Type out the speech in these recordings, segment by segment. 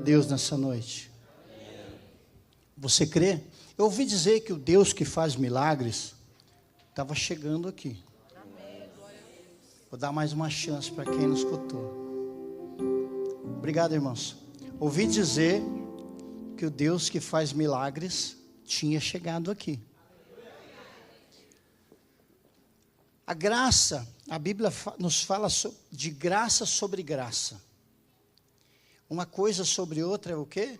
Deus nessa noite. Você crê? Eu ouvi dizer que o Deus que faz milagres estava chegando aqui. Vou dar mais uma chance para quem não escutou. Obrigado, irmãos. Ouvi dizer que o Deus que faz milagres tinha chegado aqui. A graça, a Bíblia nos fala de graça sobre graça. Uma coisa sobre outra é o quê?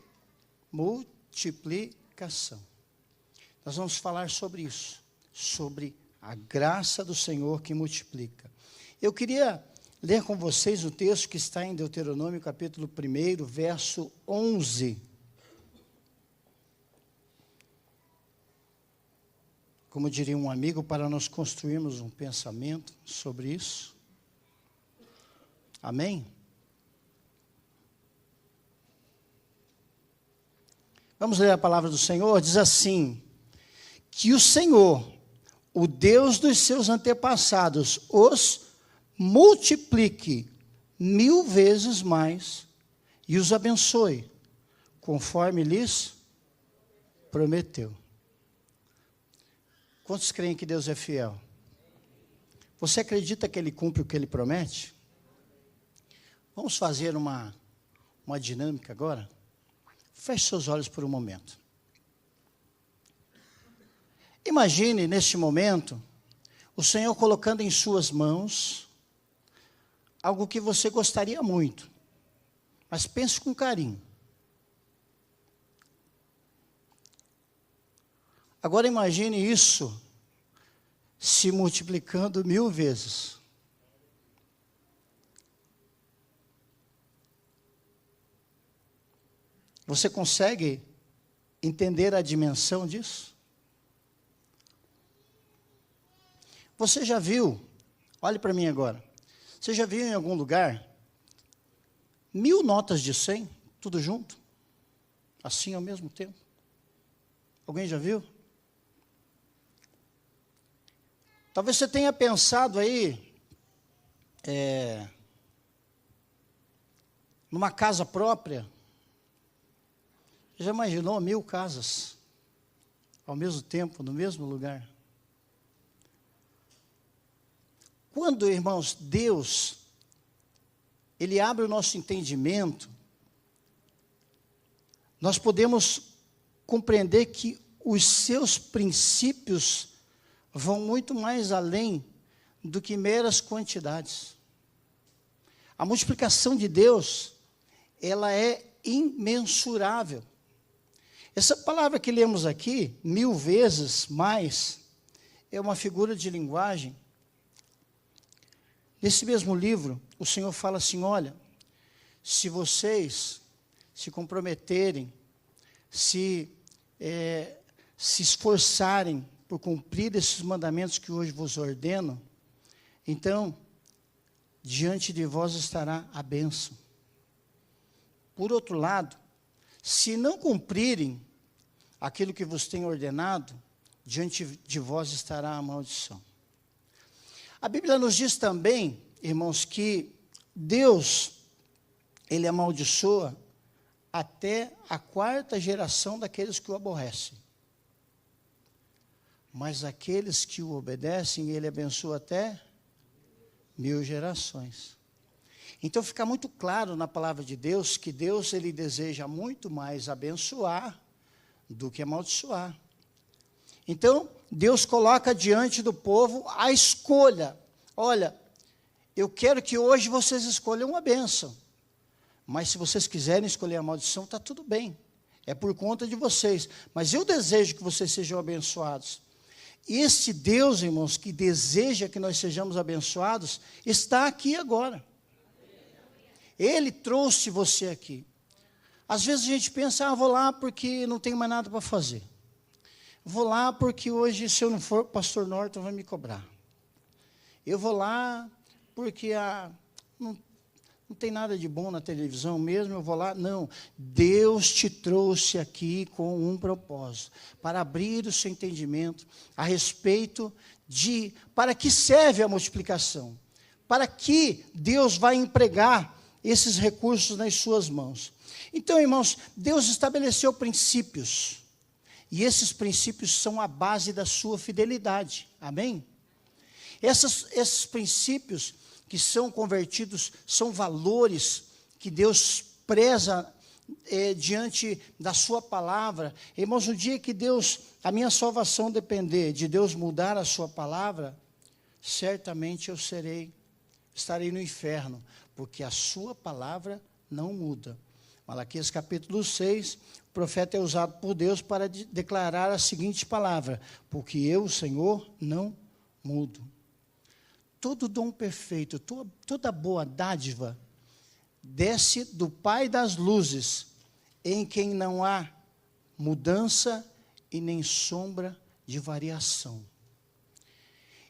Multiplicação. Nós vamos falar sobre isso, sobre a graça do Senhor que multiplica. Eu queria ler com vocês o texto que está em Deuteronômio, capítulo 1, verso 11. Como diria um amigo, para nós construirmos um pensamento sobre isso. Amém? Vamos ler a palavra do Senhor. Diz assim: que o Senhor, o Deus dos seus antepassados, os multiplique 1000 vezes mais e os abençoe, conforme lhes prometeu. Quantos creem que Deus é fiel? Você acredita que Ele cumpre o que Ele promete? Vamos fazer uma dinâmica agora? Feche seus olhos por um momento. Imagine, neste momento, o Senhor colocando em suas mãos algo que você gostaria muito, mas pense com carinho. Agora imagine isso se multiplicando 1000 vezes. Você consegue entender a dimensão disso? Você já viu, olhe para mim agora, você já viu em algum lugar 1000 notas de 100, tudo junto? Assim ao mesmo tempo? Alguém já viu? Talvez você tenha pensado aí, numa casa própria. Já imaginou 1000 casas ao mesmo tempo, no mesmo lugar? Quando, irmãos, Deus, Ele abre o nosso entendimento, nós podemos compreender que os seus princípios vão muito mais além do que meras quantidades. A multiplicação de Deus, ela é imensurável. Essa palavra que lemos aqui, 1000 vezes mais, é uma figura de linguagem. Nesse mesmo livro, o Senhor fala assim: olha, se vocês se comprometerem, se esforçarem por cumprir esses mandamentos que hoje vos ordeno, então, diante de vós estará a bênção. Por outro lado, se não cumprirem aquilo que vos tenho ordenado, diante de vós estará a maldição. A Bíblia nos diz também, irmãos, que Deus, Ele amaldiçoa até a 4ª geração daqueles que o aborrecem. Mas aqueles que o obedecem, Ele abençoa até 1000 gerações. Então fica muito claro na palavra de Deus que Deus, Ele deseja muito mais abençoar do que amaldiçoar. Então, Deus coloca diante do povo a escolha. Olha, eu quero que hoje vocês escolham uma bênção. Mas se vocês quiserem escolher a maldição, está tudo bem. É por conta de vocês. Mas eu desejo que vocês sejam abençoados. Este Deus, irmãos, que deseja que nós sejamos abençoados, está aqui agora. Ele trouxe você aqui. Às vezes a gente pensa, vou lá porque não tenho mais nada para fazer. Vou lá porque hoje, se eu não for, o pastor Norton vai me cobrar. Eu vou lá porque não tem nada de bom na televisão mesmo, eu vou lá. Não, Deus te trouxe aqui com um propósito, para abrir o seu entendimento a respeito de, para que serve a multiplicação, para que Deus vai empregar esses recursos nas suas mãos. Então, irmãos, Deus estabeleceu princípios. E esses princípios são a base da sua fidelidade. Amém? Esses princípios que são convertidos são valores que Deus preza diante da sua palavra. Irmãos, no dia que a minha salvação depender de Deus mudar a sua palavra, certamente eu estarei no inferno, porque a sua palavra não muda. Malaquias capítulo 6, o profeta é usado por Deus para declarar a seguinte palavra: porque eu, o Senhor, não mudo. Todo dom perfeito, toda boa dádiva, desce do Pai das luzes, em quem não há mudança e nem sombra de variação.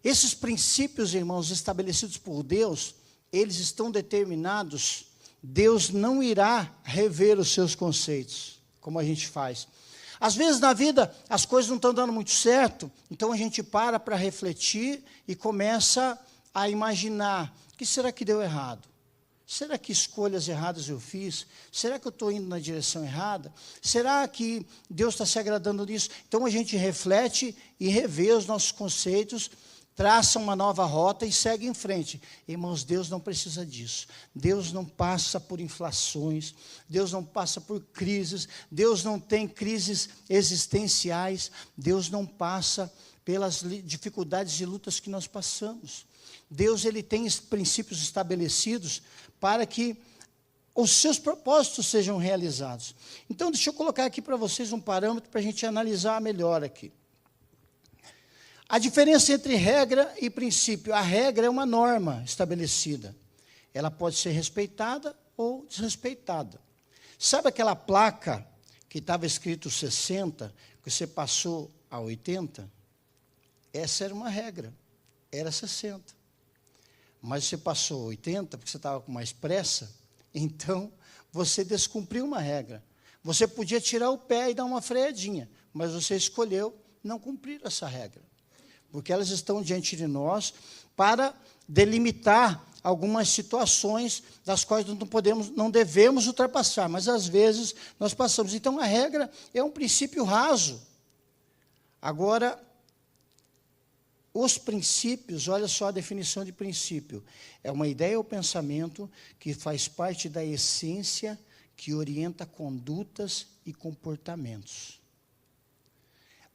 Esses princípios, irmãos, estabelecidos por Deus, eles estão determinados. Deus não irá rever os seus conceitos, como a gente faz. Às vezes na vida as coisas não estão dando muito certo, então a gente para refletir e começa a imaginar: o que será que deu errado? Será que escolhas erradas eu fiz? Será que eu estou indo na direção errada? Será que Deus está se agradando disso? Então a gente reflete e revê os nossos conceitos, traça uma nova rota e segue em frente. Irmãos, Deus não precisa disso. Deus não passa por inflações, Deus não passa por crises, Deus não tem crises existenciais, Deus não passa pelas dificuldades e lutas que nós passamos. Deus, ele tem princípios estabelecidos para que os seus propósitos sejam realizados. Então, deixa eu colocar aqui para vocês um parâmetro para a gente analisar melhor aqui. A diferença entre regra e princípio. A regra é uma norma estabelecida. Ela pode ser respeitada ou desrespeitada. Sabe aquela placa que estava escrito 60, que você passou a 80? Essa era uma regra, era 60. Mas você passou 80, porque você estava com mais pressa, então você descumpriu uma regra. Você podia tirar o pé e dar uma freadinha, mas você escolheu não cumprir essa regra. Porque elas estão diante de nós para delimitar algumas situações das quais não devemos ultrapassar, mas às vezes nós passamos. Então a regra é um princípio raso. Agora, os princípios, olha só a definição de princípio: é uma ideia ou pensamento que faz parte da essência que orienta condutas e comportamentos.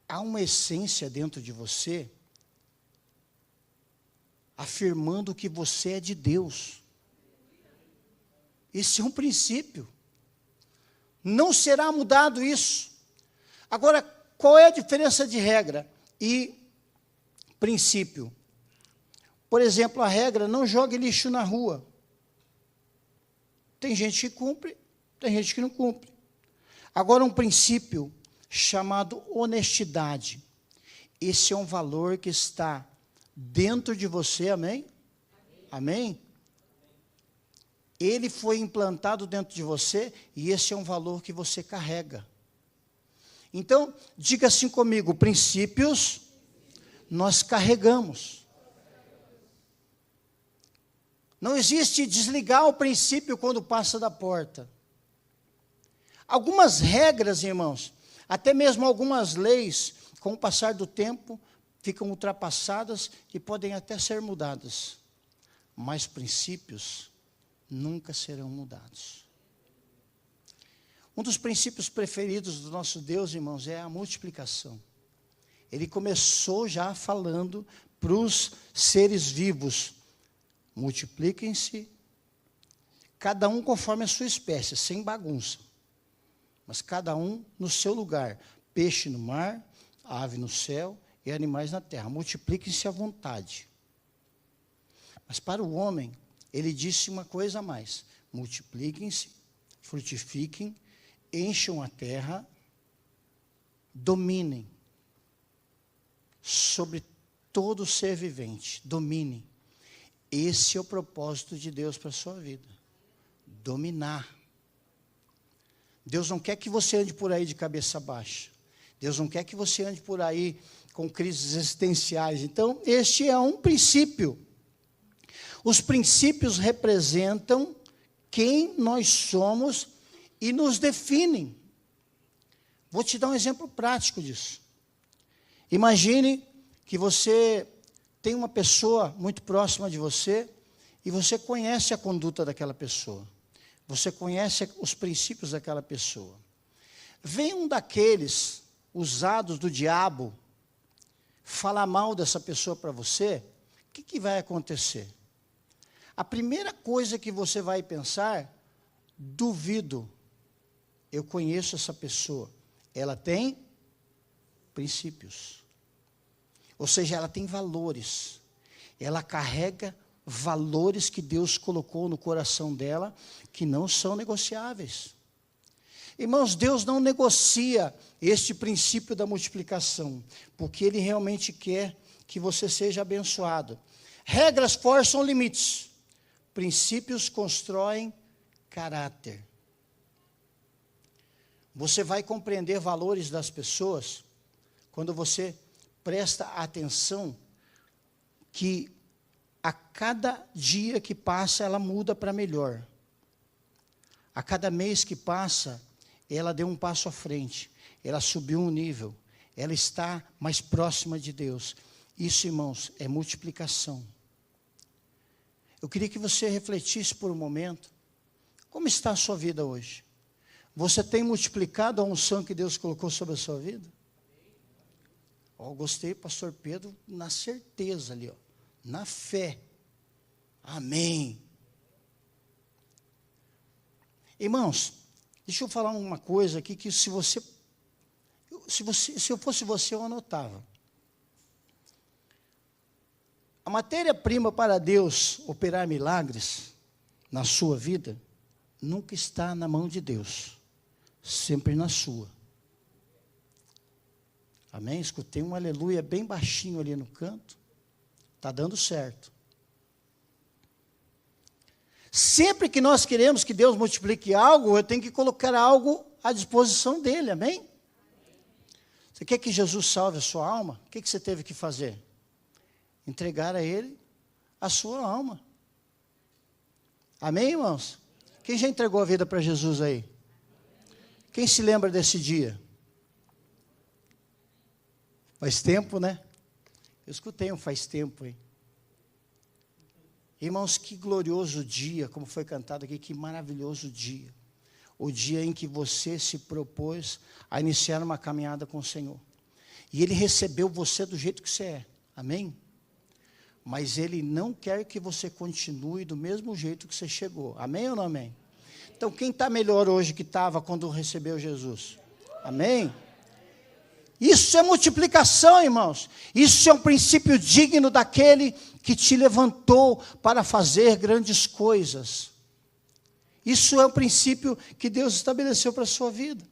Há uma essência dentro de você afirmando que você é de Deus. Esse é um princípio. Não será mudado isso. Agora, qual é a diferença de regra e princípio? Por exemplo, a regra: não jogue lixo na rua. Tem gente que cumpre, tem gente que não cumpre. Agora, um princípio chamado honestidade. Esse é um valor que está dentro de você, amém? Amém? Ele foi implantado dentro de você e esse é um valor que você carrega. Então, diga assim comigo: princípios nós carregamos. Não existe desligar o princípio quando passa da porta. Algumas regras, irmãos, até mesmo algumas leis, com o passar do tempo, ficam ultrapassadas e podem até ser mudadas. Mas princípios nunca serão mudados. Um dos princípios preferidos do nosso Deus, irmãos, é a multiplicação. Ele começou já falando para os seres vivos: multipliquem-se, cada um conforme a sua espécie, sem bagunça, mas cada um no seu lugar. Peixe no mar, ave no céu e animais na terra. Multipliquem-se à vontade. Mas para o homem, ele disse uma coisa a mais: multipliquem-se, frutifiquem, encham a terra, dominem sobre todo ser vivente, domine. Esse é o propósito de Deus para a sua vida: dominar. Deus não quer que você ande por aí de cabeça baixa. Deus não quer que você ande por aí com crises existenciais. Então, este é um princípio. Os princípios representam quem nós somos e nos definem. Vou te dar um exemplo prático disso. Imagine que você tem uma pessoa muito próxima de você e você conhece a conduta daquela pessoa. Você conhece os princípios daquela pessoa. Vem um daqueles usados do diabo falar mal dessa pessoa para você, o que vai acontecer? A primeira coisa que você vai pensar, duvido, eu conheço essa pessoa, ela tem princípios. Ou seja, ela tem valores, ela carrega valores que Deus colocou no coração dela, que não são negociáveis. Irmãos, Deus não negocia este princípio da multiplicação, porque Ele realmente quer que você seja abençoado. Regras forçam limites, princípios constroem caráter. Você vai compreender valores das pessoas quando você presta atenção que a cada dia que passa ela muda para melhor. A cada mês que passa, ela deu um passo à frente, ela subiu um nível, ela está mais próxima de Deus. Isso, irmãos, é multiplicação. Eu queria que você refletisse por um momento, como está a sua vida hoje? Você tem multiplicado a unção que Deus colocou sobre a sua vida? Gostei, pastor Pedro, na certeza ali, na fé. Amém. Irmãos, deixa eu falar uma coisa aqui que se eu fosse você, eu anotava. A matéria-prima para Deus operar milagres na sua vida nunca está na mão de Deus, sempre na sua. Amém? Escutei um aleluia bem baixinho ali no canto. Está dando certo. Sempre que nós queremos que Deus multiplique algo, eu tenho que colocar algo à disposição dele, amém? Você quer que Jesus salve a sua alma? O que você teve que fazer? Entregar a ele a sua alma. Amém, irmãos? Quem já entregou a vida para Jesus aí? Quem se lembra desse dia? Faz tempo, né? Eu escutei um faz tempo aí. Irmãos, que glorioso dia, como foi cantado aqui, que maravilhoso dia. O dia em que você se propôs a iniciar uma caminhada com o Senhor. E Ele recebeu você do jeito que você é. Amém? Mas Ele não quer que você continue do mesmo jeito que você chegou. Amém ou não amém? Então, quem está melhor hoje que estava quando recebeu Jesus? Amém? Isso é multiplicação, irmãos. Isso é um princípio digno daquele que te levantou para fazer grandes coisas. Isso é um princípio que Deus estabeleceu para a sua vida.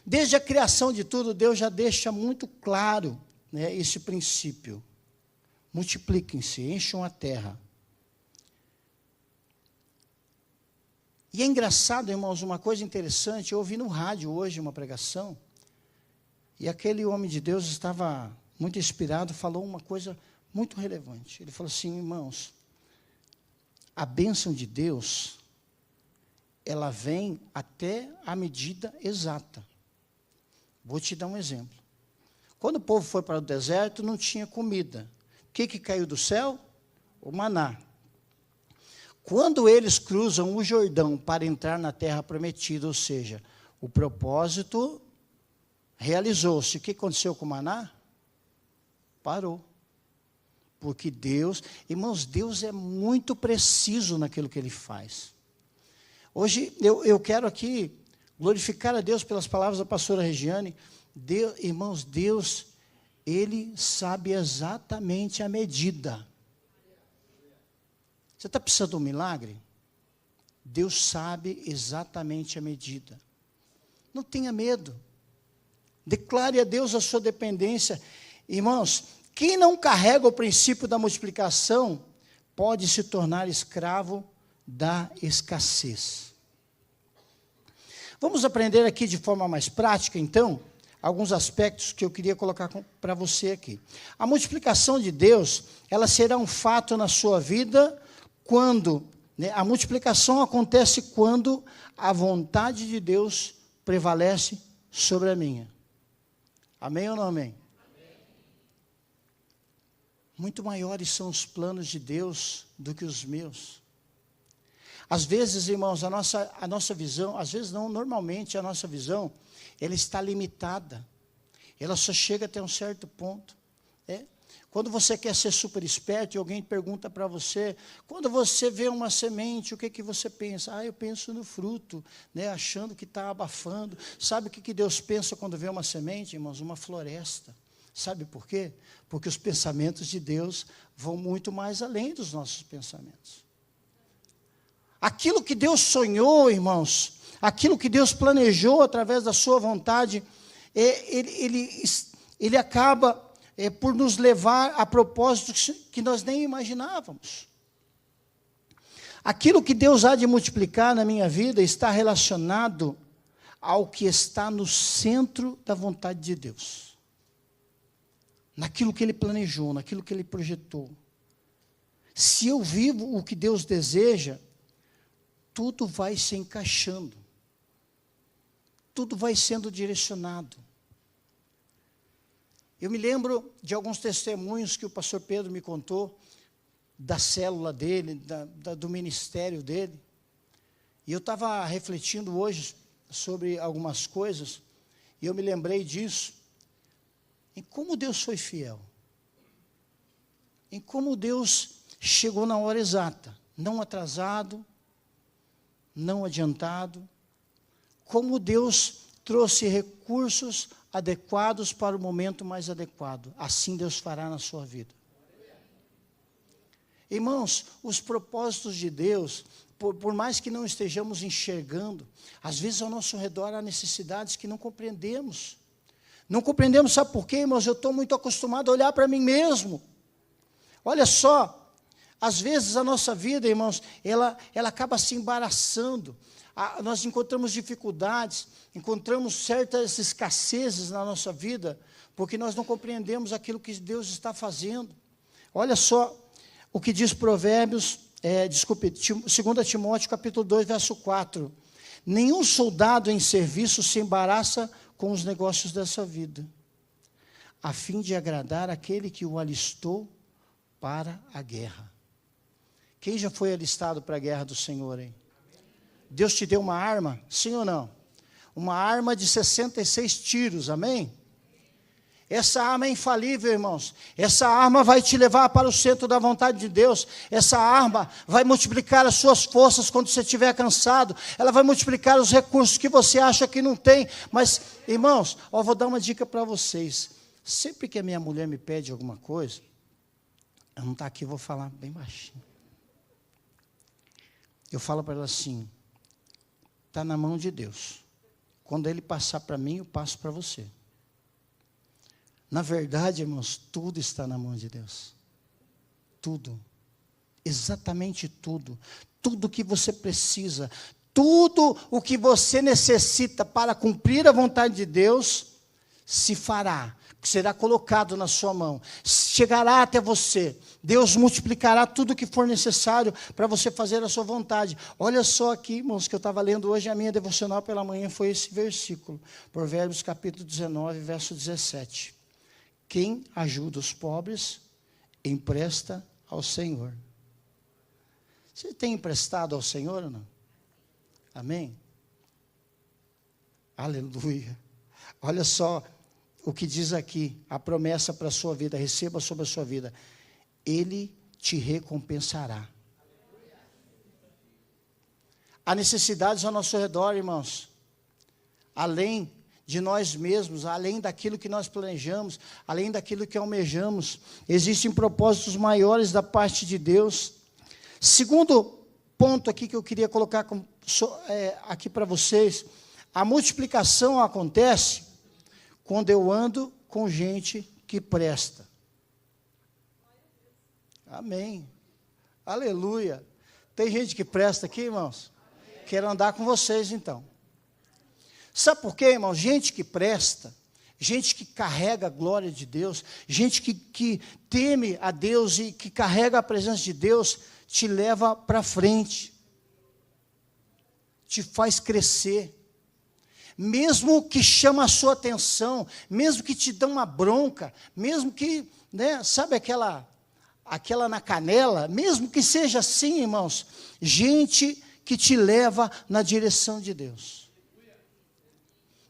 Desde a criação de tudo, Deus já deixa muito claro, né, esse princípio. Multipliquem-se, encham a terra. E é engraçado, irmãos, uma coisa interessante, eu ouvi no rádio hoje uma pregação, e aquele homem de Deus estava muito inspirado, falou uma coisa muito relevante. Ele falou assim, irmãos, a bênção de Deus, ela vem até a medida exata. Vou te dar um exemplo. Quando o povo foi para o deserto, não tinha comida. O que caiu do céu? O maná. Quando eles cruzam o Jordão para entrar na terra prometida, ou seja, o propósito realizou-se. O que aconteceu com o maná? Parou. Porque Deus, irmãos, Deus é muito preciso naquilo que Ele faz. Hoje eu quero aqui glorificar a Deus pelas palavras da pastora Regiane. Deus, irmãos, Deus, Ele sabe exatamente a medida. Você está precisando de um milagre? Deus sabe exatamente a medida. Não tenha medo. Declare a Deus a sua dependência. Irmãos, quem não carrega o princípio da multiplicação pode se tornar escravo da escassez. Vamos aprender aqui de forma mais prática, então, alguns aspectos que eu queria colocar para você aqui. A multiplicação de Deus, ela será um fato na sua vida quando né? A multiplicação acontece quando a vontade de Deus prevalece sobre a minha. Amém ou não amém? Amém. Muito maiores são os planos de Deus do que os meus. Às vezes, irmãos, a nossa visão, às vezes não, normalmente a nossa visão, ela está limitada. Ela só chega até um certo ponto. Quando você quer ser super esperto e alguém pergunta para você, quando você vê uma semente, o que você pensa? Eu penso no fruto, né, achando que está abafando. Sabe o que Deus pensa quando vê uma semente, irmãos? Uma floresta. Sabe por quê? Porque os pensamentos de Deus vão muito mais além dos nossos pensamentos. Aquilo que Deus sonhou, irmãos, aquilo que Deus planejou através da sua vontade, ele acaba por nos levar a propósitos que nós nem imaginávamos. Aquilo que Deus há de multiplicar na minha vida está relacionado ao que está no centro da vontade de Deus. Naquilo que Ele planejou, naquilo que Ele projetou. Se eu vivo o que Deus deseja, tudo vai se encaixando. Tudo vai sendo direcionado. Eu me lembro de alguns testemunhos que o pastor Pedro me contou, da célula dele, do ministério dele. E eu estava refletindo hoje sobre algumas coisas, e eu me lembrei disso, em como Deus foi fiel. Em como Deus chegou na hora exata, não atrasado, não adiantado. Como Deus trouxe recursos adequados para o momento mais adequado. Assim Deus fará na sua vida. Irmãos, os propósitos de Deus, por mais que não estejamos enxergando, às vezes ao nosso redor há necessidades que não compreendemos. Não compreendemos, sabe por quê, irmãos? Eu estou muito acostumado a olhar para mim mesmo. Olha só, às vezes a nossa vida, irmãos, ela acaba se embaraçando. Nós encontramos dificuldades, encontramos certas escassezes na nossa vida, porque nós não compreendemos aquilo que Deus está fazendo. Olha só o que diz Provérbios, 2 Timóteo, capítulo 2, verso 4. Nenhum soldado em serviço se embaraça com os negócios dessa vida, a fim de agradar aquele que o alistou para a guerra. Quem já foi alistado para a guerra do Senhor, hein? Deus te deu uma arma, sim ou não? Uma arma de 66 tiros, amém? Essa arma é infalível, irmãos. Essa arma vai te levar para o centro da vontade de Deus. Essa arma vai multiplicar as suas forças quando você estiver cansado. Ela vai multiplicar os recursos que você acha que não tem. Mas, irmãos, vou dar uma dica para vocês. Sempre que a minha mulher me pede alguma coisa, ela não está aqui, eu vou falar bem baixinho. Eu falo para ela assim: está na mão de Deus. Quando Ele passar para mim, eu passo para você. Na verdade, irmãos, tudo está na mão de Deus. Tudo. Exatamente tudo. Tudo o que você precisa. Tudo o que você necessita para cumprir a vontade de Deus, se fará. Será colocado na sua mão. Chegará até você. Deus multiplicará tudo o que for necessário para você fazer a sua vontade. Olha só aqui, irmãos, que eu estava lendo hoje, a minha devocional pela manhã foi esse versículo. Provérbios capítulo 19, verso 17. Quem ajuda os pobres, empresta ao Senhor. Você tem emprestado ao Senhor ou não? Amém? Aleluia. Olha só o que diz aqui, a promessa para a sua vida, receba sobre a sua vida. Ele te recompensará. Há necessidades ao nosso redor, irmãos. Além de nós mesmos, além daquilo que nós planejamos, além daquilo que almejamos, existem propósitos maiores da parte de Deus. Segundo ponto aqui que eu queria colocar aqui para vocês, a multiplicação acontece quando eu ando com gente que presta. Amém. Aleluia. Tem gente que presta aqui, irmãos? Amém. Quero andar com vocês, então. Sabe por quê, irmãos? Gente que presta, gente que carrega a glória de Deus, gente que teme a Deus e que carrega a presença de Deus, te leva para frente. te faz crescer. Mesmo que chama a sua atenção, mesmo que te dê uma bronca, mesmo que, né, sabe aquela na canela, mesmo que seja assim, irmãos, gente que te leva na direção de Deus.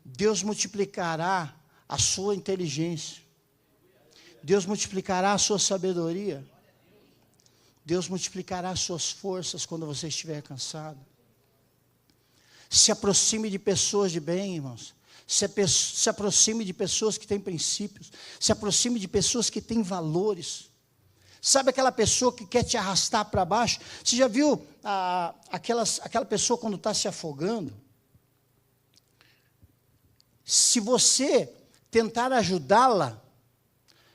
Deus multiplicará a sua inteligência. Deus multiplicará a sua sabedoria. Deus multiplicará as suas forças quando você estiver cansado. Se aproxime de pessoas de bem, irmãos. Se aproxime de pessoas que têm princípios. Se aproxime de pessoas que têm valores. Sabe aquela pessoa que quer te arrastar para baixo? Você já viu aquela pessoa quando está se afogando? Se você tentar ajudá-la,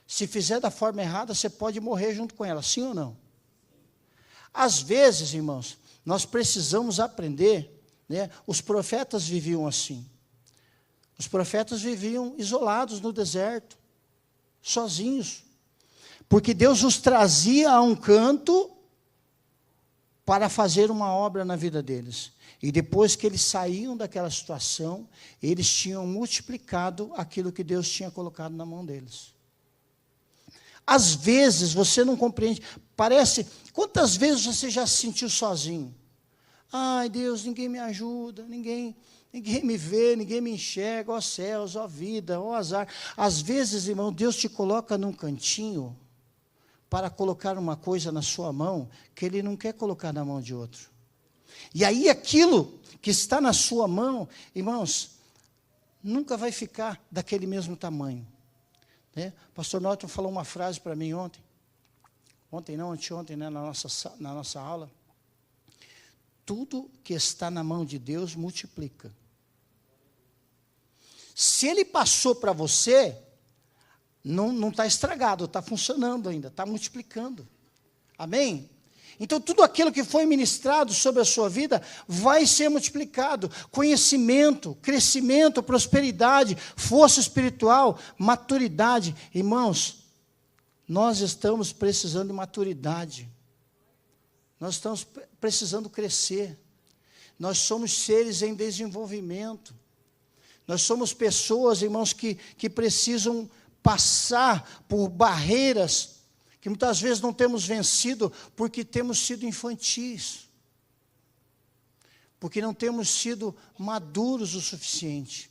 se fizer da forma errada, você pode morrer junto com ela, sim ou não? Às vezes, irmãos, nós precisamos aprender, né? Os profetas viviam assim. Os profetas viviam isolados no deserto, sozinhos. Porque Deus os trazia a um canto para fazer uma obra na vida deles. E depois que eles saíam daquela situação, eles tinham multiplicado aquilo que Deus tinha colocado na mão deles. Às vezes você não compreende, quantas vezes você já se sentiu sozinho? Ai, Deus, ninguém me ajuda, ninguém me vê, ninguém me enxerga, ó céus, ó vida, ó azar. Às vezes, irmão, Deus te coloca num cantinho para colocar uma coisa na sua mão que Ele não quer colocar na mão de outro. E aí aquilo que está na sua mão, irmãos, nunca vai ficar daquele mesmo tamanho. Né? O pastor Norton falou uma frase para mim anteontem, né, na nossa aula. Tudo que está na mão de Deus multiplica. Se Ele passou para você, não está estragado, está funcionando ainda, está multiplicando. Amém? Então, tudo aquilo que foi ministrado sobre a sua vida vai ser multiplicado. Conhecimento, crescimento, prosperidade, força espiritual, maturidade. Irmãos, nós estamos precisando de maturidade. Nós estamos precisando crescer. Nós somos seres em desenvolvimento. Nós somos pessoas, irmãos, que precisam passar por barreiras que muitas vezes não temos vencido porque temos sido infantis, porque não temos sido maduros o suficiente.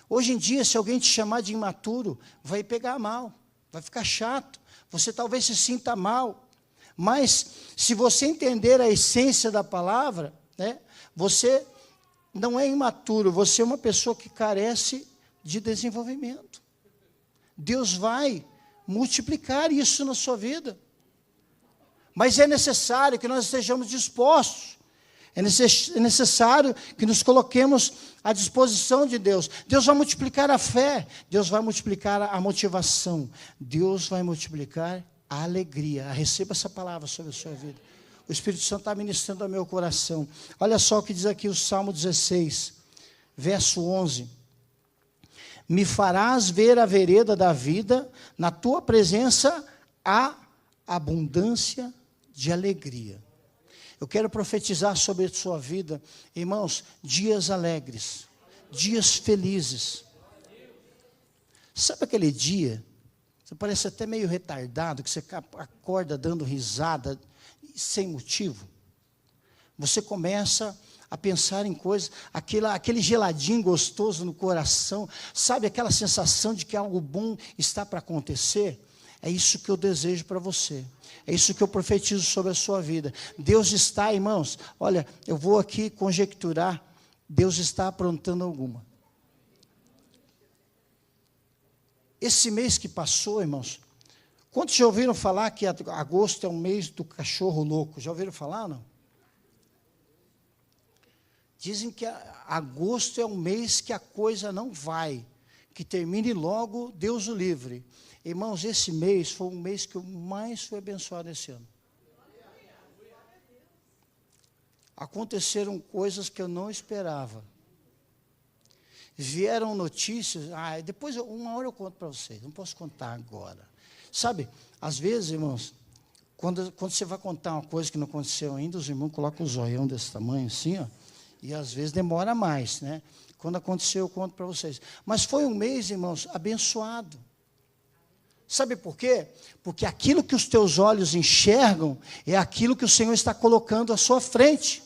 Hoje em dia, se alguém te chamar de imaturo, vai pegar mal, vai ficar chato, você talvez se sinta mal, mas se você entender a essência da palavra, né, você não é imaturo, você é uma pessoa que carece de desenvolvimento. Deus vai multiplicar isso na sua vida. Mas é necessário que nós estejamos dispostos. É necessário que nos coloquemos à disposição de Deus. Deus vai multiplicar a fé. Deus vai multiplicar a motivação. Deus vai multiplicar a alegria. Receba essa palavra sobre a sua vida. O Espírito Santo está ministrando ao meu coração. Olha só o que diz aqui o Salmo 16, verso 11. Me farás ver a vereda da vida, na tua presença há abundância de alegria. Eu quero profetizar sobre a sua vida, irmãos, dias alegres, dias felizes. Sabe aquele dia, você parece até meio retardado, que você acorda dando risada, sem motivo? Você começa a pensar em coisas, aquele geladinho gostoso no coração, sabe aquela sensação de que algo bom está para acontecer? É isso que eu desejo para você, é isso que eu profetizo sobre a sua vida. Deus está, irmãos, olha, eu vou aqui conjecturar, Deus está aprontando alguma. Esse mês que passou, irmãos, quantos já ouviram falar que agosto é o mês do cachorro louco? Já ouviram falar, não? Dizem que agosto é um mês que a coisa não vai, que termine logo, Deus o livre. Irmãos, esse mês foi um mês que eu mais fui abençoado esse ano. Aconteceram coisas que eu não esperava. Vieram notícias, depois uma hora eu conto para vocês, não posso contar agora. Sabe, às vezes, irmãos, quando você vai contar uma coisa que não aconteceu ainda, os irmãos colocam um zoião desse tamanho assim, ó, E às vezes demora mais, né? Quando aconteceu, eu conto para vocês. Mas foi um mês, irmãos, abençoado. Sabe por quê? Porque aquilo que os teus olhos enxergam é aquilo que o Senhor está colocando à sua frente.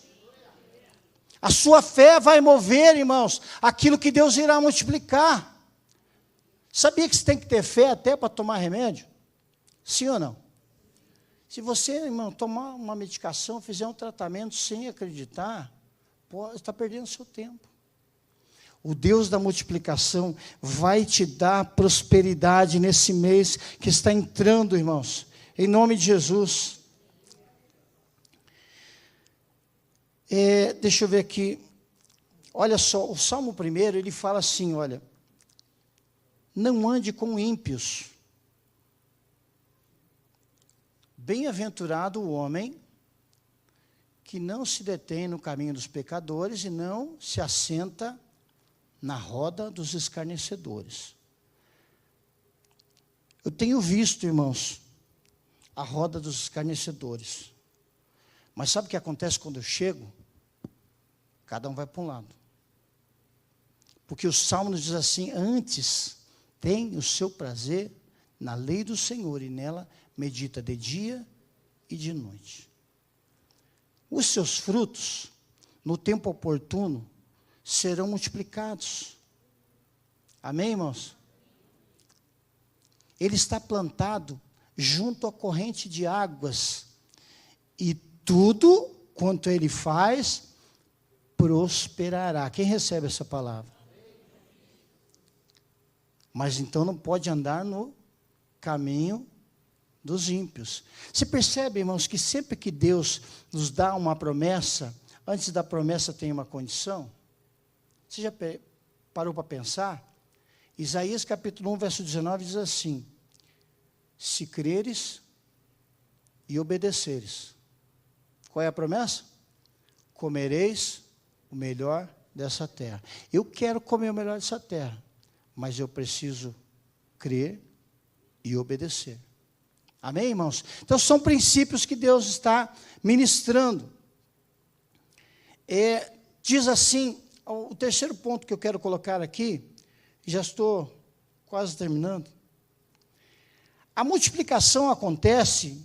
A sua fé vai mover, irmãos, aquilo que Deus irá multiplicar. Sabia que você tem que ter fé até para tomar remédio? Sim ou não? Se você, irmão, tomar uma medicação, fizer um tratamento sem acreditar, pode estar perdendo seu tempo. O Deus da multiplicação vai te dar prosperidade nesse mês que está entrando, irmãos. Em nome de Jesus. Deixa eu ver aqui. Olha só, o Salmo 1, ele fala assim, olha. Não ande com ímpios. Bem-aventurado o homem que não se detém no caminho dos pecadores e não se assenta na roda dos escarnecedores. Eu tenho visto, irmãos, a roda dos escarnecedores. Mas sabe o que acontece quando eu chego? Cada um vai para um lado. Porque o Salmo nos diz assim, antes tem o seu prazer na lei do Senhor e nela medita de dia e de noite. Os seus frutos, no tempo oportuno, serão multiplicados. Amém, irmãos? Ele está plantado junto à corrente de águas e tudo quanto ele faz prosperará. Quem recebe essa palavra? Mas então não pode andar no caminho dos ímpios. Você percebe, irmãos, que sempre que Deus nos dá uma promessa, antes da promessa tem uma condição? Você já parou para pensar? Isaías capítulo 1, verso 19 diz assim, se creres e obedeceres. Qual é a promessa? Comereis o melhor dessa terra. Eu quero comer o melhor dessa terra, mas eu preciso crer e obedecer. Amém, irmãos? Então, são princípios que Deus está ministrando. Diz assim, o terceiro ponto que eu quero colocar aqui, já estou quase terminando. A multiplicação acontece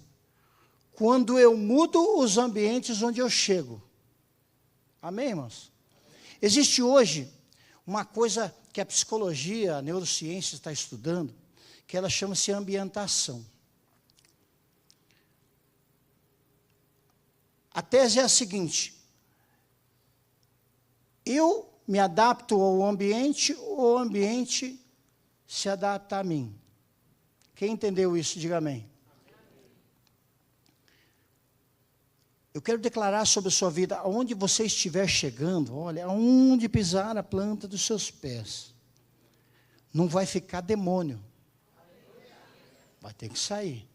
quando eu mudo os ambientes onde eu chego. Amém, irmãos? Existe hoje uma coisa que a psicologia, a neurociência está estudando, que ela chama-se ambientação. A tese é a seguinte, eu me adapto ao ambiente, ou o ambiente se adapta a mim. Quem entendeu isso, diga amém. Eu quero declarar sobre a sua vida, aonde você estiver chegando, olha, aonde pisar a planta dos seus pés, não vai ficar demônio. Vai ter que sair.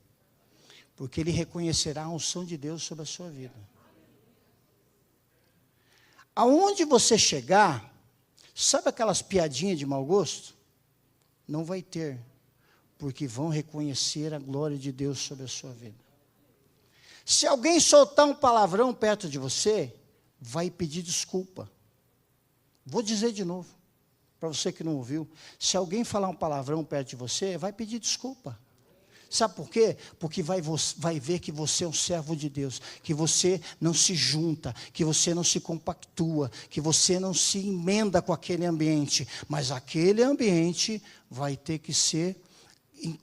Porque ele reconhecerá a unção de Deus sobre a sua vida. Aonde você chegar, sabe aquelas piadinhas de mau gosto? Não vai ter, porque vão reconhecer a glória de Deus sobre a sua vida. Se alguém soltar um palavrão perto de você, vai pedir desculpa. Vou dizer de novo, para você que não ouviu. Se alguém falar um palavrão perto de você, vai pedir desculpa. Sabe por quê? Porque vai ver que você é um servo de Deus, que você não se junta, que você não se compactua, que você não se emenda com aquele ambiente, mas aquele ambiente vai ter que ser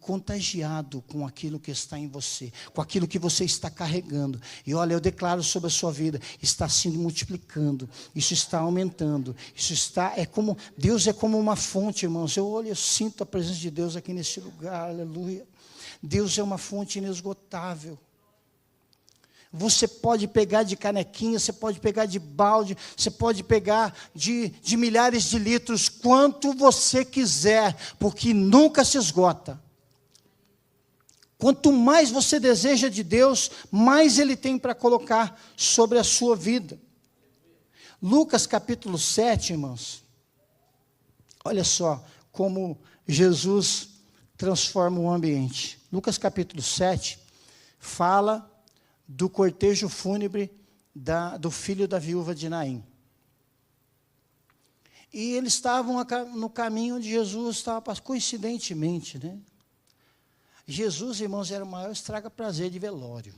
contagiado com aquilo que está em você, com aquilo que você está carregando. E olha, eu declaro sobre a sua vida, está se multiplicando, isso está aumentando, Deus é como uma fonte, irmãos. Eu olho, eu sinto a presença de Deus aqui nesse lugar, aleluia. Deus é uma fonte inesgotável. Você pode pegar de canequinha, você pode pegar de balde, você pode pegar de milhares de litros, quanto você quiser, porque nunca se esgota. Quanto mais você deseja de Deus, mais Ele tem para colocar sobre a sua vida. Lucas capítulo 7, irmãos. Olha só como Jesus transforma o ambiente. Lucas capítulo 7 fala do cortejo fúnebre do filho da viúva de Naim. E eles estavam no caminho onde Jesus estava, coincidentemente, né? Jesus, irmãos, era o maior estraga-prazer de velório.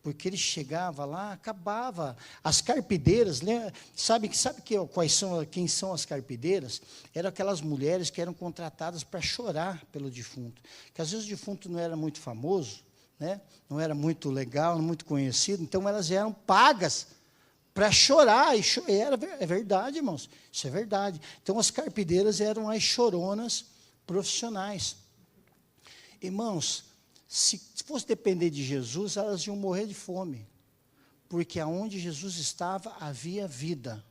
Porque ele chegava lá, acabava. As carpideiras, né? Quem são as carpideiras? Eram aquelas mulheres que eram contratadas para chorar pelo defunto. Que às vezes o defunto não era muito famoso, né? Não era muito legal, não muito conhecido, então elas eram pagas para chorar. É verdade, irmãos, isso é verdade. Então as carpideiras eram as choronas profissionais. Irmãos, se fosse depender de Jesus, elas iam morrer de fome, porque aonde Jesus estava havia vida.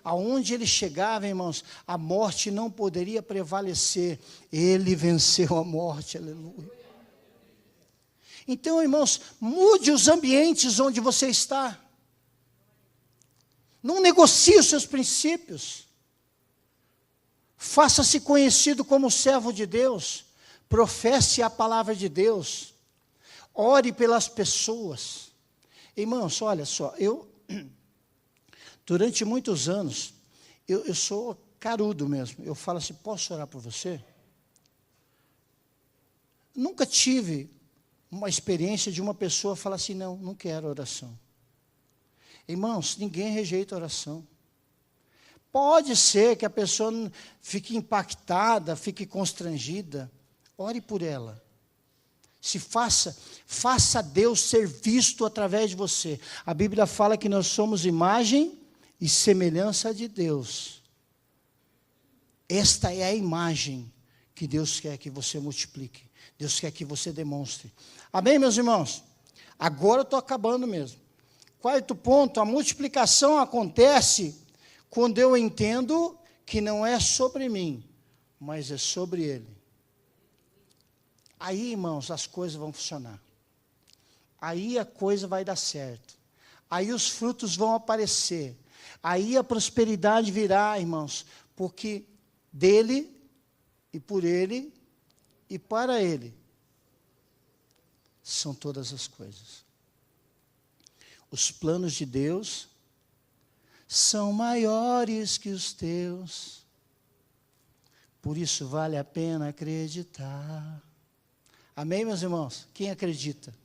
Aonde ele chegava, irmãos, a morte não poderia prevalecer. Ele venceu a morte, aleluia. Então, irmãos, mude os ambientes onde você está. Não negocie os seus princípios. Faça-se conhecido como servo de Deus. Professe a palavra de Deus. Ore pelas pessoas. Irmãos, olha só, durante muitos anos, eu sou carudo mesmo. Eu falo assim, posso orar por você? Nunca tive uma experiência de uma pessoa falar assim, não quero oração. Irmãos, ninguém rejeita oração. Pode ser que a pessoa fique impactada, fique constrangida. Ore por ela. Faça Deus ser visto através de você. A Bíblia fala que nós somos imagem e semelhança de Deus. Esta é a imagem que Deus quer que você multiplique. Deus quer que você demonstre. Amém, meus irmãos? Agora eu estou acabando mesmo. Quarto ponto, a multiplicação acontece quando eu entendo que não é sobre mim, mas é sobre Ele. Aí, irmãos, as coisas vão funcionar. Aí a coisa vai dar certo. Aí os frutos vão aparecer. Aí a prosperidade virá, irmãos, porque dele e por Ele e para Ele são todas as coisas. Os planos de Deus são maiores que os teus. Por isso vale a pena acreditar. Amém, meus irmãos? Quem acredita?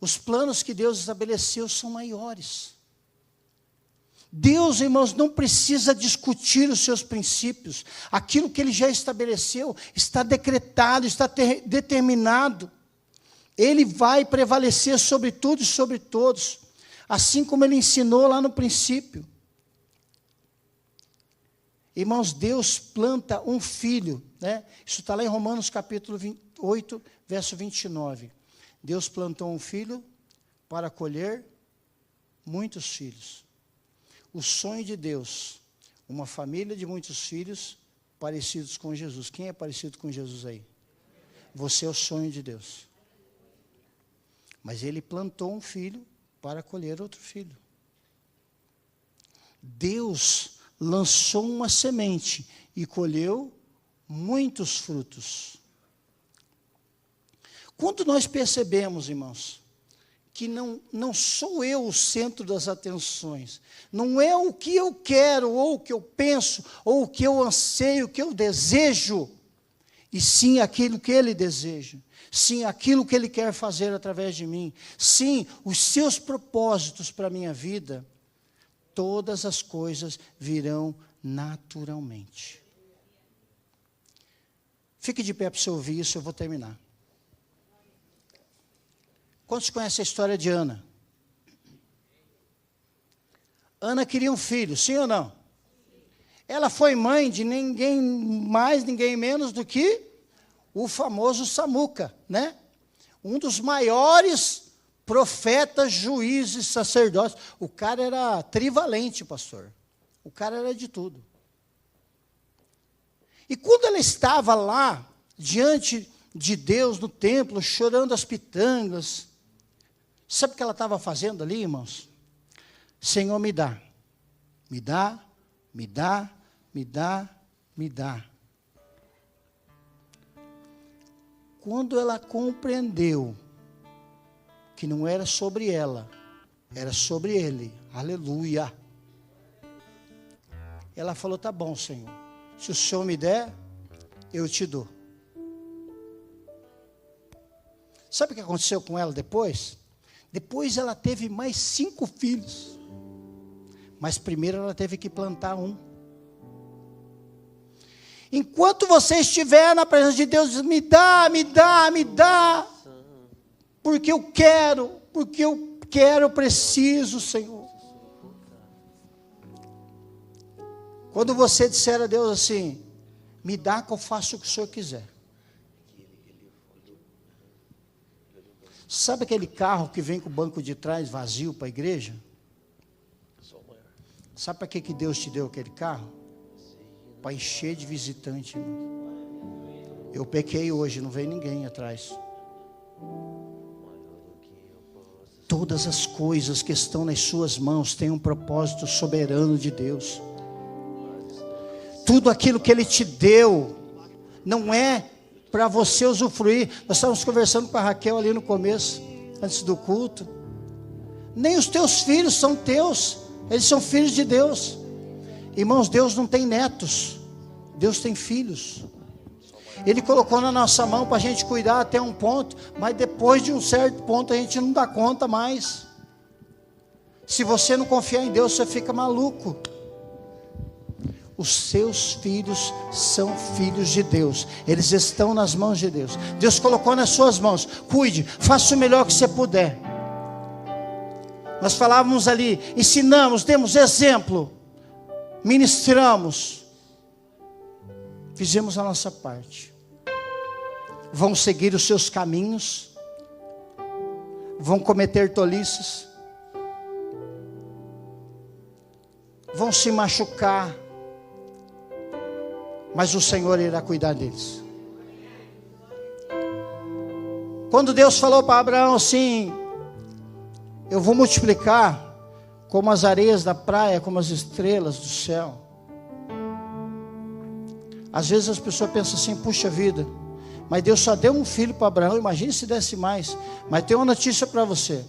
Os planos que Deus estabeleceu são maiores. Deus, irmãos, não precisa discutir os seus princípios. Aquilo que Ele já estabeleceu está decretado, está determinado. Ele vai prevalecer sobre tudo e sobre todos, assim como Ele ensinou lá no princípio. Irmãos, Deus planta um filho, né? Isso está lá em Romanos capítulo 8, verso 29. Deus plantou um filho para colher muitos filhos. O sonho de Deus, uma família de muitos filhos parecidos com Jesus. Quem é parecido com Jesus aí? Você é o sonho de Deus. Mas Ele plantou um filho para colher outro filho. Deus lançou uma semente e colheu muitos frutos. Quando nós percebemos, irmãos, que não sou eu o centro das atenções, não é o que eu quero, ou o que eu penso, ou o que eu anseio, o que eu desejo, e sim aquilo que Ele deseja, sim aquilo que Ele quer fazer através de mim, sim os seus propósitos para a minha vida, todas as coisas virão naturalmente. Fique de pé para você ouvir isso, eu vou terminar. Quantos conhecem a história de Ana? Ana queria um filho, sim ou não? Ela foi mãe de ninguém mais, ninguém menos do que o famoso Samuca, né? Um dos maiores profetas, juízes, sacerdotes. O cara era trivalente, pastor. O cara era de tudo. E quando ela estava lá, diante de Deus, no templo, chorando as pitangas, sabe o que ela estava fazendo ali, irmãos? Senhor, me dá, me dá, me dá, me dá, me dá. Quando ela compreendeu que não era sobre ela, era sobre Ele, aleluia. Ela falou, tá bom, Senhor. Se o Senhor me der, eu te dou. Sabe o que aconteceu com ela depois? Depois ela teve mais 5 filhos. Mas primeiro ela teve que plantar um. Enquanto você estiver na presença de Deus, me dá, me dá, me dá. Porque eu quero, eu preciso, Senhor. Quando você disser a Deus assim, me dá que eu faço o que o Senhor quiser. Sabe aquele carro que vem com o banco de trás vazio para a igreja? Sabe para que Deus te deu aquele carro? Para encher de visitante. Eu pequei hoje, não veio ninguém atrás. Todas as coisas que estão nas suas mãos têm um propósito soberano de Deus. Tudo aquilo que Ele te deu não é para você usufruir. Nós estávamos conversando com a Raquel ali no começo, antes do culto. Nem os teus filhos são teus, eles são filhos de Deus. Irmãos, Deus não tem netos, Deus tem filhos. Ele colocou na nossa mão para a gente cuidar até um ponto, mas depois de um certo ponto a gente não dá conta mais. Se você não confiar em Deus, você fica maluco. Os seus filhos são filhos de Deus. Eles estão nas mãos de Deus. Deus colocou nas suas mãos. Cuide, faça o melhor que você puder. Nós falávamos ali, ensinamos, demos exemplo, ministramos, fizemos a nossa parte. Vão seguir os seus caminhos, vão cometer tolices, vão se machucar, mas o Senhor irá cuidar deles. Quando Deus falou para Abraão assim, eu vou multiplicar como as areias da praia, como as estrelas do céu. Às vezes as pessoas pensam assim, puxa vida, mas Deus só deu um filho para Abraão, imagine se desse mais. Mas tem uma notícia para você.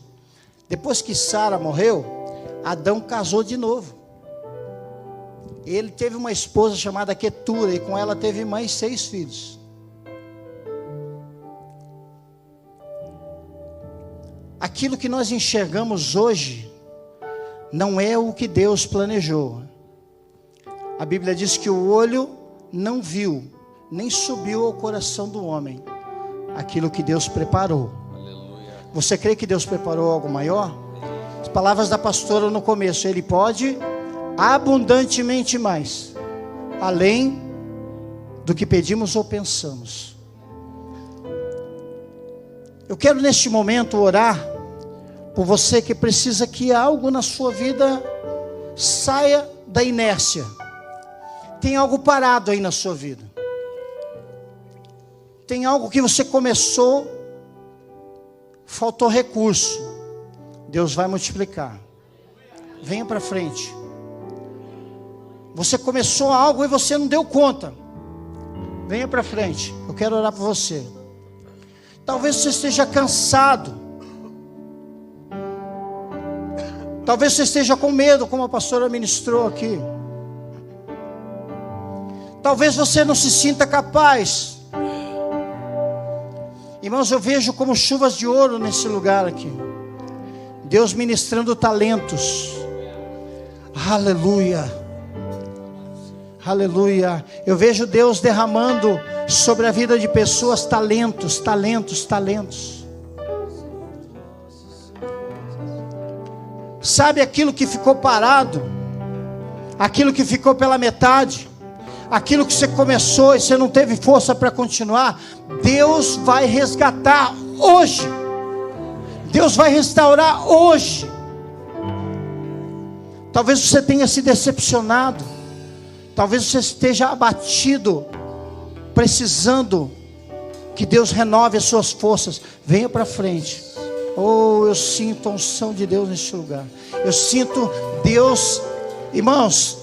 Depois que Sara morreu, Adão casou de novo. Ele teve uma esposa chamada Quetura, e com ela teve mais 6 filhos. Aquilo que nós enxergamos hoje, não é o que Deus planejou. A Bíblia diz que o olho não viu, nem subiu ao coração do homem, aquilo que Deus preparou. Aleluia. Você crê que Deus preparou algo maior? As palavras da pastora no começo, Ele pode abundantemente mais, além do que pedimos ou pensamos. Eu quero neste momento orar por você que precisa que algo na sua vida saia da inércia. Tem algo parado aí na sua vida. Tem algo que você começou, faltou recurso. Deus vai multiplicar. Venha para frente. Você começou algo e você não deu conta. Venha para frente. Eu quero orar por você. Talvez você esteja cansado. Talvez você esteja com medo, como a pastora ministrou aqui. Talvez você não se sinta capaz. Irmãos, eu vejo como chuvas de ouro nesse lugar aqui. Deus ministrando talentos. Aleluia. Aleluia. Eu vejo Deus derramando sobre a vida de pessoas talentos, talentos, talentos. Sabe aquilo que ficou parado? Aquilo que ficou pela metade? Aquilo que você começou e você não teve força para continuar? Deus vai resgatar hoje. Deus vai restaurar hoje. Talvez você tenha se decepcionado. Talvez você esteja abatido, precisando que Deus renove as suas forças. Venha para frente. Oh, eu sinto a unção de Deus neste lugar. Eu sinto Deus, irmãos.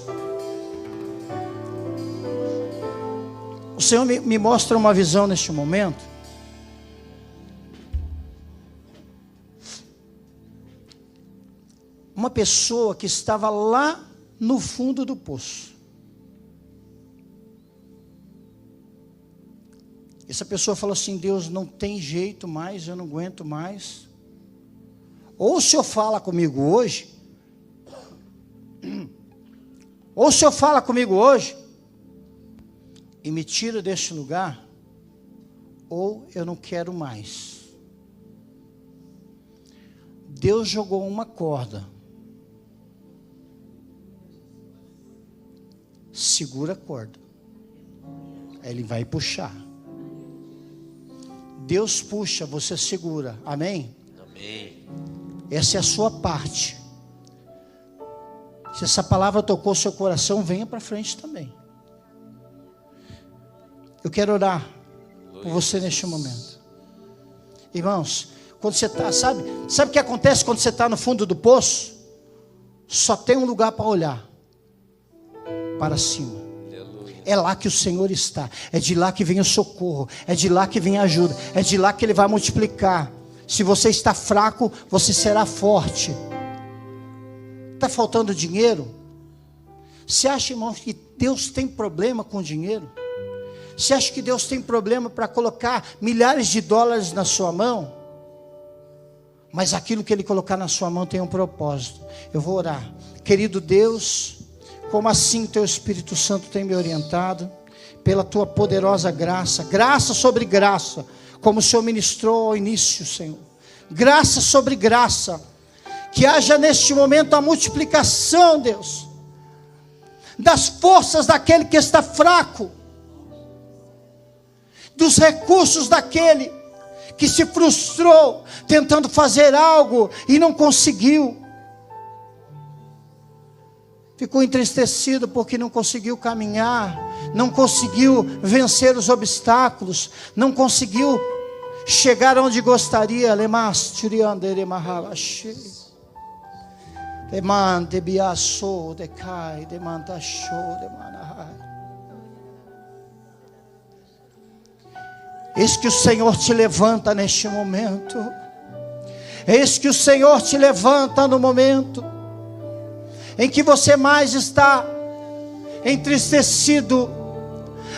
O Senhor me mostra uma visão neste momento. Uma pessoa que estava lá no fundo do poço. Essa pessoa falou assim: Deus, não tem jeito mais, eu não aguento mais. Ou o Senhor fala comigo hoje, ou o Senhor fala comigo hoje e me tira deste lugar, ou eu não quero mais. Deus jogou uma corda. Segura a corda. Aí Ele vai puxar. Deus puxa, você segura. Amém? Amém. Essa é a sua parte. Se essa palavra tocou seu coração, venha para frente também. Eu quero orar por você neste momento. Irmãos, quando você está, sabe o que acontece quando você está no fundo do poço? Só tem um lugar para olhar. Para cima. É lá que o Senhor está. É de lá que vem o socorro. É de lá que vem a ajuda. É de lá que Ele vai multiplicar. Se você está fraco, você será forte. Está faltando dinheiro? Você acha, irmão, que Deus tem problema com dinheiro? Você acha que Deus tem problema para colocar milhares de dólares na sua mão? Mas aquilo que Ele colocar na sua mão tem um propósito. Eu vou orar. Querido Deus, como assim Teu Espírito Santo tem me orientado, pela Tua poderosa graça, graça sobre graça, como o Senhor ministrou ao início, Senhor, graça sobre graça, que haja neste momento a multiplicação, Deus, das forças daquele que está fraco, dos recursos daquele que se frustrou, tentando fazer algo e não conseguiu, ficou entristecido porque não conseguiu caminhar, não conseguiu vencer os obstáculos, não conseguiu chegar onde gostaria. Eis que o Senhor te levanta neste momento. Eis que o Senhor te levanta no momento em que você mais está entristecido.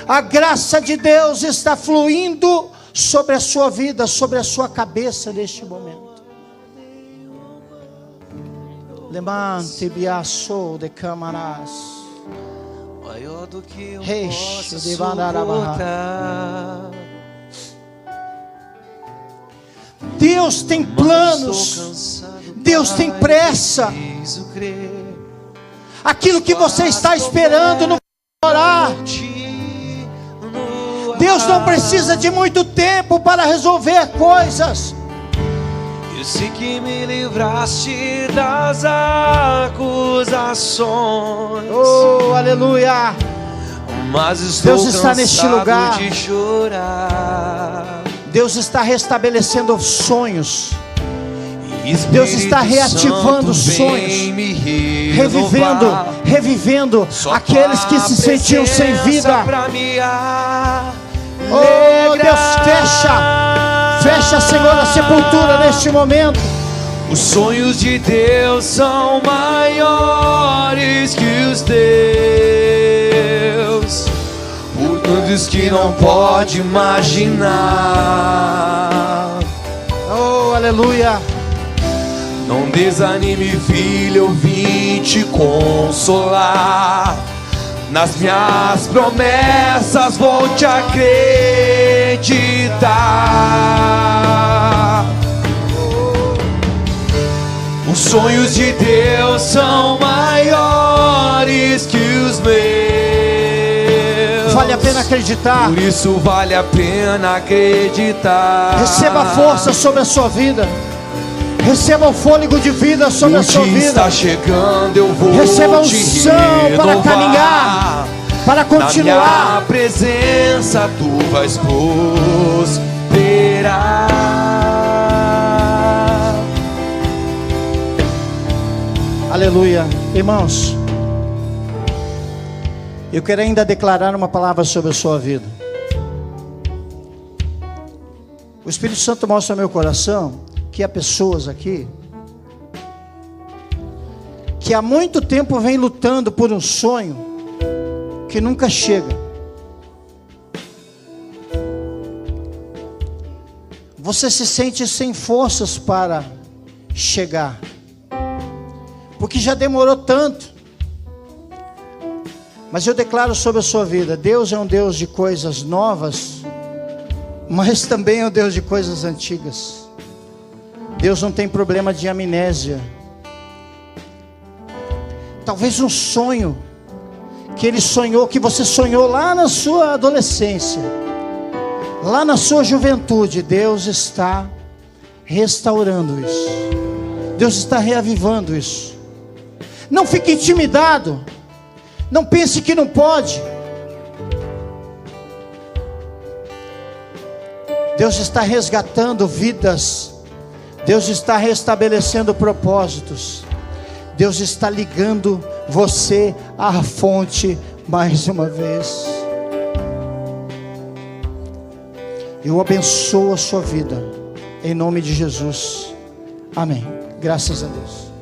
A graça de Deus está fluindo sobre a sua vida, sobre a sua cabeça neste momento. Levante, biaçou de camarás. Maior do que eu Reixe possa de Vandarabarra. suportar. Deus tem planos. Deus tem pressa. Aquilo que você está esperando não vai orar. Deus não precisa de muito tempo para resolver coisas. Eu sei que me livraste das acusações. Oh, aleluia. Mas estou Deus está neste lugar. de chorar. Deus está restabelecendo sonhos. Deus está reativando sonhos, revivendo aqueles que se sentiam sem vida. Oh Deus, fecha, Senhor, a sepultura neste momento. Os sonhos de Deus são maiores que os teus, por tantos que não pode imaginar. Oh, aleluia. Não desanime, filho, eu vim te consolar. Nas minhas promessas vou te acreditar. Os sonhos de Deus são maiores que os meus. Vale a pena acreditar. Por isso vale a pena acreditar. Receba força sobre a sua vida. Receba o fôlego de vida sobre a sua vida. Está chegando, eu vou receba unção para renovar. caminhar, para continuar. Na minha presença tu vais prosperar. Aleluia. Irmãos, eu quero ainda declarar uma palavra sobre a sua vida. O Espírito Santo mostra ao meu coração que há pessoas aqui que há muito tempo vem lutando por um sonho que nunca chega. você se sente sem forças para chegar, porque já demorou tanto. Mas eu declaro sobre a sua vida: Deus é um Deus de coisas novas, mas também é um Deus de coisas antigas. Deus não tem problema de amnésia. Talvez um sonho que Ele sonhou, que você sonhou lá na sua adolescência, lá na sua juventude, Deus está restaurando isso. Deus está reavivando isso. Não fique intimidado. Não pense que não pode. Deus está resgatando vidas. Deus está restabelecendo propósitos. Deus está ligando você à fonte mais uma vez. Eu abençoo a sua vida, em nome de Jesus. Amém. Graças a Deus.